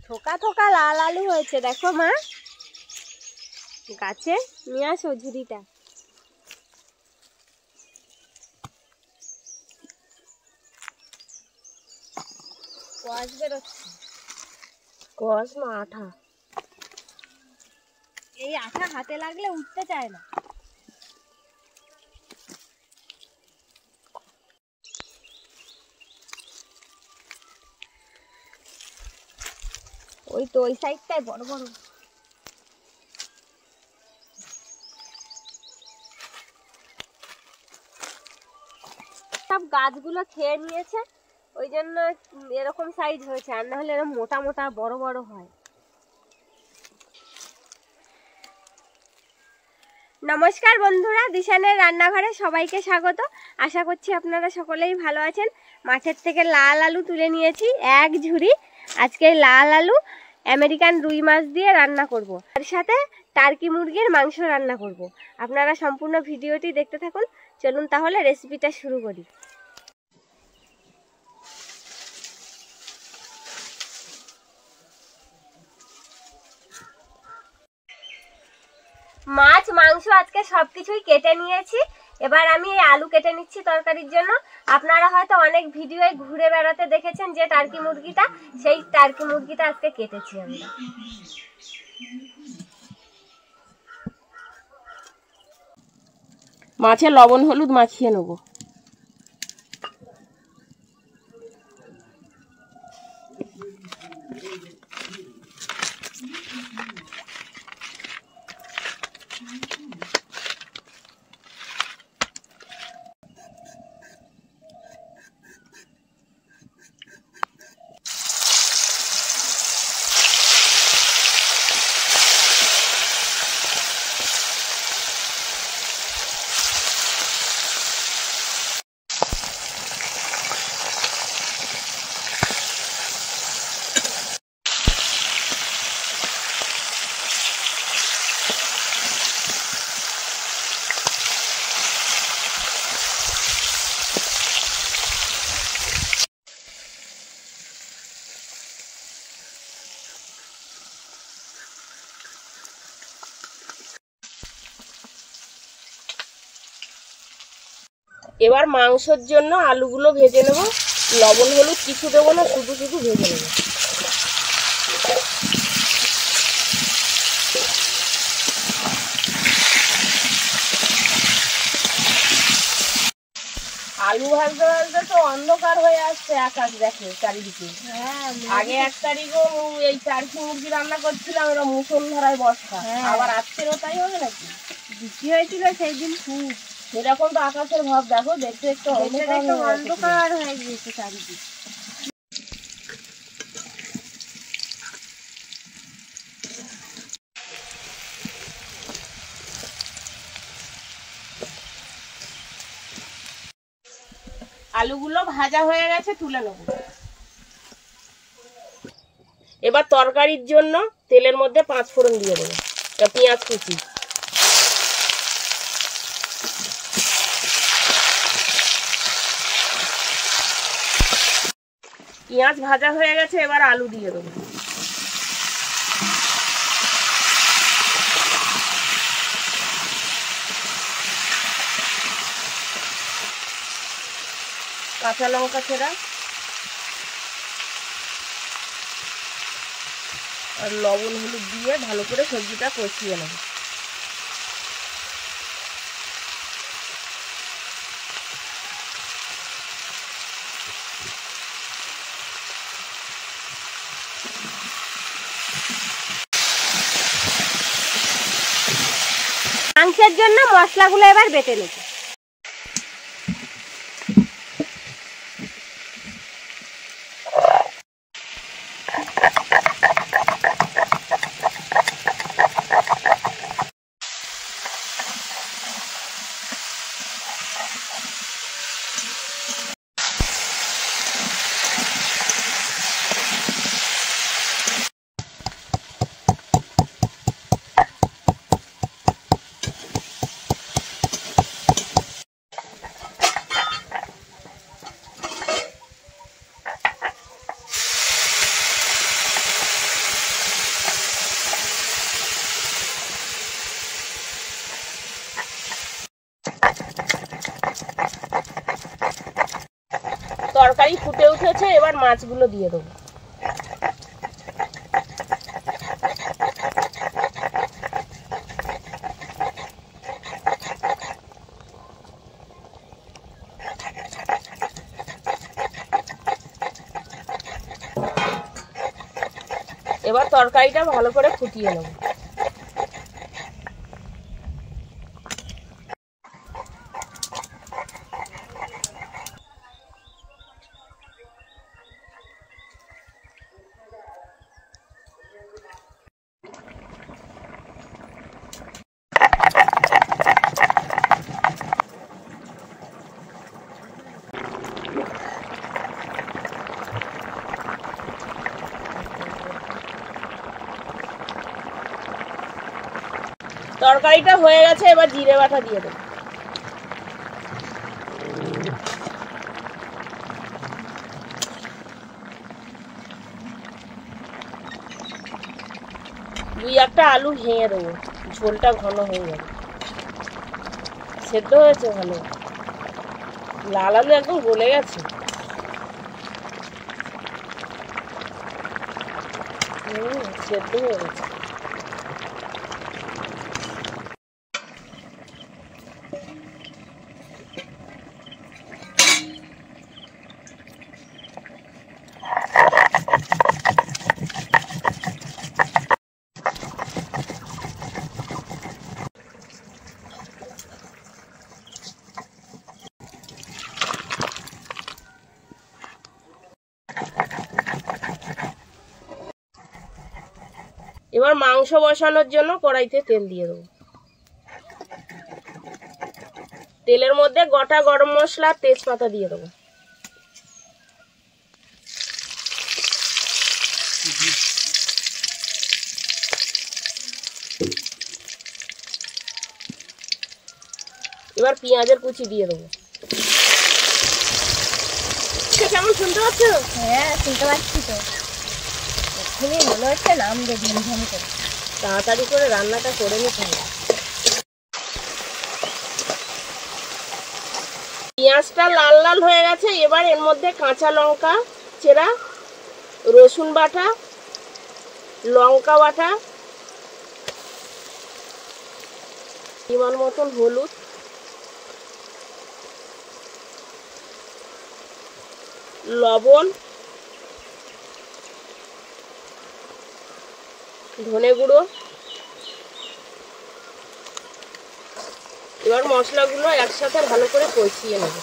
থোকা থোকা লাল আলু হয়েছে, দেখো মা গাছে। নিয়ে আসো ঝুড়িটা। কোয়াশ বেরোচ্ছে। কোয়াশ না আঠা। এই আঠা হাতে লাগলে উঠতে চায় না। ওই তো ওই সাইডটায় বড় বড়। সব গাছগুলো খেয়ে নিয়েছে, ওই জন্য এরকম সাইজ হয়েছে, আর না হলে এরকম মোটা মোটা বড় বড় হয়। নমস্কার বন্ধুরা, দিশানের রান্নাঘরে সবাইকে স্বাগত। আশা করছি আপনারা সকলেই ভালো আছেন। মাঠের থেকে লাল আলু তুলে নিয়েছি এক ঝুড়ি। আজকে লাল আলু আমেরিকান রুই মাছ দিয়ে রান্না করব। তার সাথে টার্কি মুরগির মাংস রান্না করব। আপনারা সম্পূর্ণ ভিডিওটি দেখতে থাকুন। চলুন তাহলে রেসিপিটা শুরু করি। মাছ মাংস আজকে সবকিছুই কেটে নিয়েছি। এবার আমি এই আলু কেটে নিচ্ছি তরকারির জন্য। আপনারা হয়তো অনেক ভিডিওয় ঘুরে বেড়াতে দেখেছেন যে টার্কি মুরগিটা, সেই টার্কি মুরগিটা আজকে কেটেছি আমি। মাছে লবণ হলুদ মাখিয়ে নেব। এবার মাংসের জন্য আলুগুলো ভেজে নেব। লবণ হলুদ কিছু দেবো না, শুধু শুধু ভেজে নেব। আলু ভাজতে ভাজতে তো অন্ধকার হয়ে আসছে আকাশ, দেখে চারিদিকে। আগে 1 তারিখও এই টার্কি মুরগি রান্না করছিলাম, এরা মুষলধারায় বর্ষা। আবার আজকেরও তাই হবে নাকি? বৃষ্টি হয়েছিল সেই দিন খুব। সেরকম তো আকাশের ভাব, দেখো দেখতে একটু অন্ধকার হয়ে গিয়েছে চারিদিকে। আলুগুলো ভাজা হয়ে গেছে, তুলে নেব। এবার তরকারির জন্য তেলের মধ্যে 5 ফোড়ন দিয়ে দেবো। পেঁয়াজ কুচি, পেঁয়াজ ভাজা হয়ে গেছে, এবার আলু দিয়ে দেবো। কাঁচা লঙ্কা ছেঁড়া আর লবণ হলুদ দিয়ে ভালো করে সবজিটা কষিয়ে নেব। মাংসের জন্য মশলাগুলো এবার বেটে নেব। তরকারি ফুটে উঠেছে, এবার মাছগুলো দিয়ে দেবো। এবার তরকারিটা ভালো করে ফুটিয়ে নেব। তরকারিটা হয়ে গেছে, এবার জিরে বাটা দিয়ে দেবো। দুই একটা আলু ভেঙে দেবো, ঝোলটা ঘন হয়ে যাবে। সেদ্ধ হয়েছে ভালো, লাল আলু একদম গলে গেছে। সেদ্ধ হয়ে গেছে। এবার মাংস বসানোর জন্য কড়াইতে তেল দিয়ে দেবো। তেলের মধ্যে গোটা গরম মশলা, তেজপাতা দিয়ে দেবো। এবার পেঁয়াজের কুচি দিয়ে দেবো। কেমন শুনতে পাচ্ছ? হ্যাঁ শুনতে পাচ্ছি তো, এক্ষুনি মনে হচ্ছে নাম দিয়ে ঝমঝম করে। তাড়াতাড়ি করে রান্নাটা করে নিতে হবে। পেঁয়াজটা লাল লাল হয়ে গেছে, এবার এর মধ্যে কাঁচা লঙ্কা চেরা, রসুন বাটা, লঙ্কা বাটা, পরিমাণ মতন হলুদ, লবণ, ধনে গুঁড়ো। এবার মশলাগুলো একসাথে ভালো করে কষিয়ে নেব।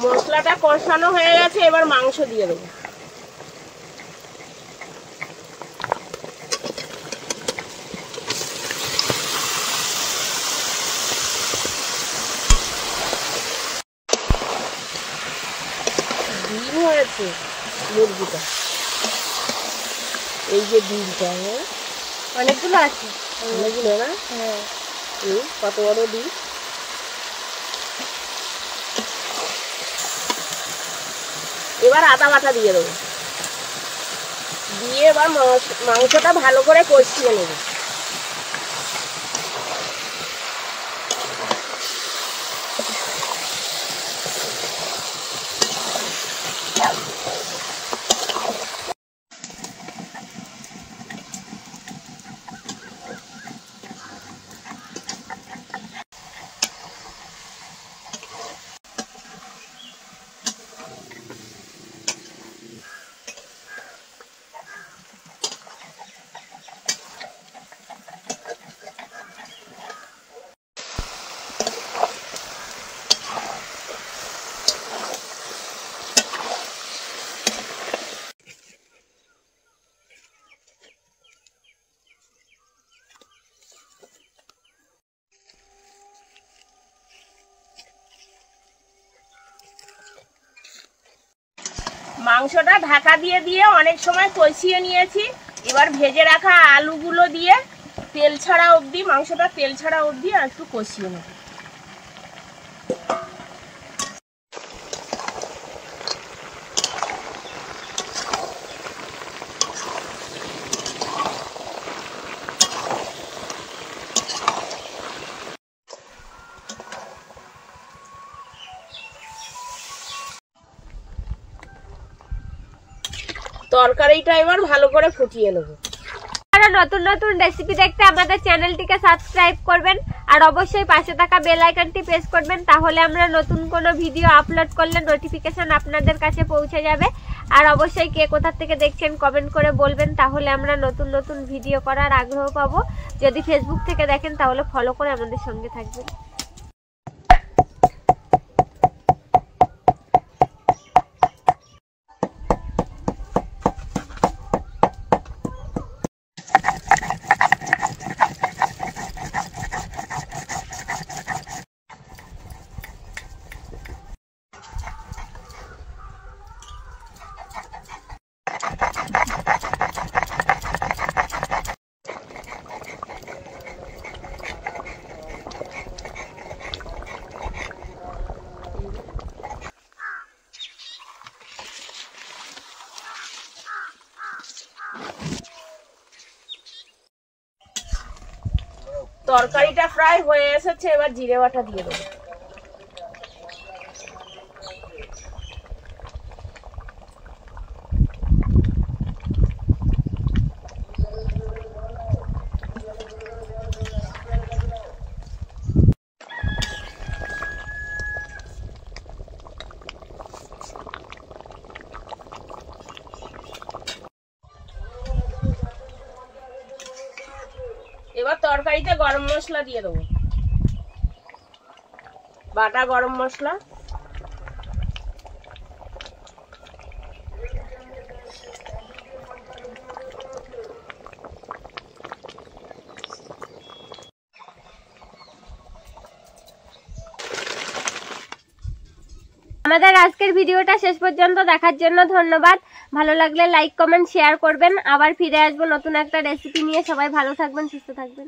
মশলাটা কষানো হয়ে গেছে, এবার মাংস দিয়ে দেবো। ডিম হয়েছে মুরগিটা, এই যে ডিমটা, হ্যাঁ অনেকগুলো আছে। অনেকগুলো না? হ্যাঁ কত বড় ডিম। এবার আদা বাটা দিয়ে দেবো, দিয়ে এবার মাংসটা ভালো করে কষিয়ে নেব। মাংসটা ঢাকা দিয়ে দিয়ে অনেক সময় কষিয়ে নিয়েছি, এবার ভেজে রাখা আলুগুলো দিয়ে তেল ছাড়া অবধি, মাংসটা তেল ছাড়া অবধি আর একটু কষিয়ে নেব। তরকারিটা এবার ভালো করে ফুটিয়ে নেব। নতুন নতুন রেসিপি দেখতে আমাদের চ্যানেলটিকে সাবস্ক্রাইব করবেন আর অবশ্যই পাশে থাকা বেল আইকনটি প্রেস করবেন, তাহলে আমরা নতুন কোনো ভিডিও আপলোড করলে নোটিফিকেশন আপনাদের কাছে পৌঁছে যাবে। আর অবশ্যই কে কোথা থেকে দেখছেন কমেন্ট করে বলবেন, তাহলে আমরা নতুন নতুন ভিডিও করার আগ্রহ পাবো। যদি ফেসবুক থেকে দেখেন তাহলে ফলো করে আমাদের সঙ্গে থাকবেন। তরকারিটা প্রায় হয়ে এসেছে, এবার জিরে বাটা দিয়ে দেবো। এবার তরকারিতে গরম মশলা দিয়ে দেবো, বাটা গরম মশলা। আমাদের আজকের ভিডিওটা শেষ পর্যন্ত দেখার জন্য ধন্যবাদ। ভালো লাগলে লাইক কমেন্ট শেয়ার করবেন। আবার ফিরে আসবো নতুন একটা রেসিপি নিয়ে। সবাই ভালো থাকবেন, সুস্থ থাকবেন।